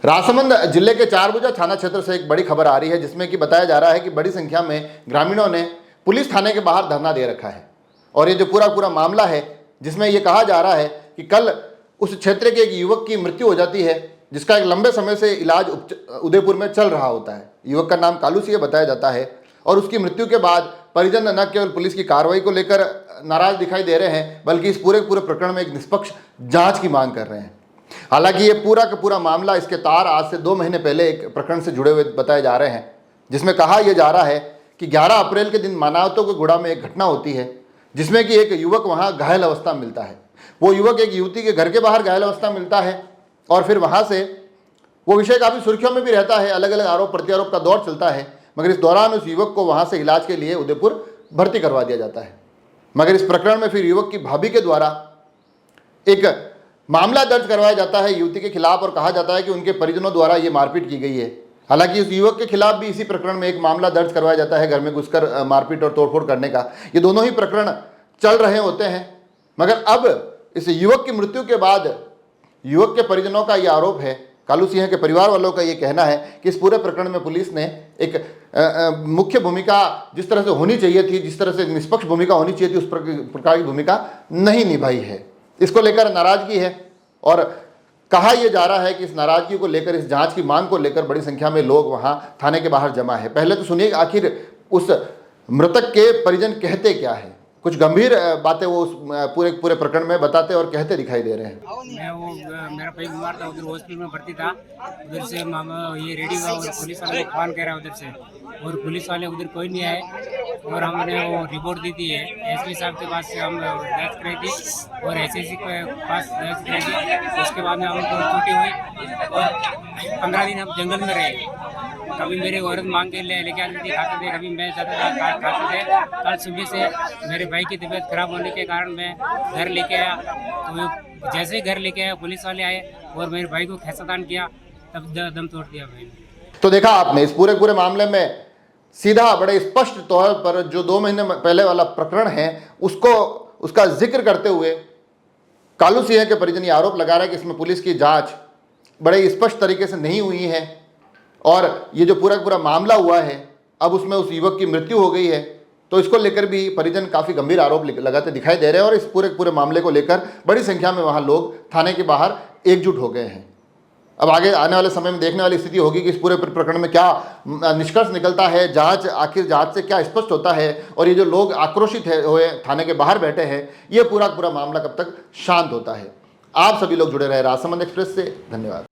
राजसमंद जिले के चारभुजा थाना क्षेत्र से एक बड़ी खबर आ रही है, जिसमें कि बताया जा रहा है कि बड़ी संख्या में ग्रामीणों ने पुलिस थाने के बाहर धरना दे रखा है। और ये जो पूरा मामला है, जिसमें ये कहा जा रहा है कि कल उस क्षेत्र के एक युवक की मृत्यु हो जाती है, जिसका एक लंबे समय से इलाज उदयपुर में चल रहा होता है। युवक का नाम कालू सिंह बताया जाता है और उसकी मृत्यु के बाद परिजन न केवल पुलिस की कार्रवाई को लेकर नाराज दिखाई दे रहे हैं, बल्कि इस पूरे प्रकरण में एक निष्पक्ष जांच की मांग कर रहे हैं। हालांकि ये पूरा का पूरा मामला, इसके तार आज से 2 महीने पहले एक प्रकरण से जुड़े हुए बताए जा रहे हैं, जिसमें कहा यह जा रहा है कि 11 अप्रैल के दिन मानावतों के गुड़ा में एक घटना होती है, जिसमें कि एक युवक वहां घायल अवस्था में मिलता है। वो युवक एक युवती के घर के बाहर घायल अवस्था में मिलता है और फिर वहां से वो विषय काफ़ी सुर्खियों में भी रहता है, अलग अलग आरोप प्रत्यारोप का दौर चलता है। मगर इस दौरान उस युवक को वहां से इलाज के लिए उदयपुर भर्ती करवा दिया जाता है। मगर इस प्रकरण में फिर युवक की भाभी के द्वारा एक मामला दर्ज करवाया जाता है युवती के खिलाफ और कहा जाता है कि उनके परिजनों द्वारा ये मारपीट की गई है। हालांकि उस युवक के खिलाफ भी इसी प्रकरण में एक मामला दर्ज करवाया जाता है, घर में घुसकर मारपीट और तोड़फोड़ करने का। ये दोनों ही प्रकरण चल रहे होते हैं। मगर अब इस युवक की मृत्यु के बाद युवक के परिजनों का ये आरोप है, कालू सिंह के परिवार वालों का ये कहना है कि इस पूरे प्रकरण में पुलिस ने एक मुख्य भूमिका जिस तरह से होनी चाहिए थी, जिस तरह से निष्पक्ष भूमिका होनी चाहिए थी, उस प्रकार की भूमिका नहीं निभाई है। इसको लेकर नाराजगी है और कहा यह जा रहा है कि इस नाराजगी को लेकर, इस जांच की मांग को लेकर बड़ी संख्या में लोग वहां थाने के बाहर जमा है। पहले तो सुनिए आखिर उस मृतक के परिजन कहते क्या है। कुछ गंभीर बातें वो उस पूरे प्रकरण में बताते और कहते दिखाई दे रहे हैं। मेरा भाई बीमार था, उधर हॉस्पिटल में भर्ती था। उधर से मामा ये रेडी हुआ और पुलिस वाले को फोन करा उधर से, और पुलिस वाले उधर कोई नहीं आए और हमने वो रिपोर्ट दी थी एसपी साहब के पास से हम दर्ज कराई थी और एसएससी के पास दर्ज कराई थी। उसके बाद में हमको छुट्टी हुई और 15 दिन हम जंगल में रहे। कभी मेरे औरत मांग के लेके आती थी, खाते थे, कभी मैं जाता खाते थे। कल सुबह से मेरे भाई की तबीयत खराब होने के कारण मैं घर लेके आया। तो जैसे ही घर लेके आया पुलिस वाले आए और मेरे भाई को खैसादान किया, तब दम तोड़ दिया भाई। तो देखा आपने इस पूरे मामले में सीधा बड़े स्पष्ट तौर पर जो 2 महीने पहले वाला प्रकरण है उसका जिक्र करते हुए कालू सिंह के परिजन ये आरोप लगा रहा है कि इसमें पुलिस की जांच बड़े स्पष्ट तरीके से नहीं हुई है और ये जो पूरा मामला हुआ है, अब उसमें उस युवक की मृत्यु हो गई है। तो इसको लेकर भी परिजन काफ़ी गंभीर आरोप लगाते दिखाई दे रहे हैं और इस पूरे मामले को लेकर बड़ी संख्या में वहाँ लोग थाने के बाहर एकजुट हो गए हैं। अब आगे आने वाले समय में देखने वाली स्थिति होगी कि इस पूरे प्रकरण में क्या निष्कर्ष निकलता है, आखिर जांच से क्या स्पष्ट होता है और ये जो लोग आक्रोशित हुए थाने के बाहर बैठे हैं, ये पूरा मामला कब तक शांत होता है। आप सभी लोग जुड़े रहे राजसमंद एक्सप्रेस से। धन्यवाद।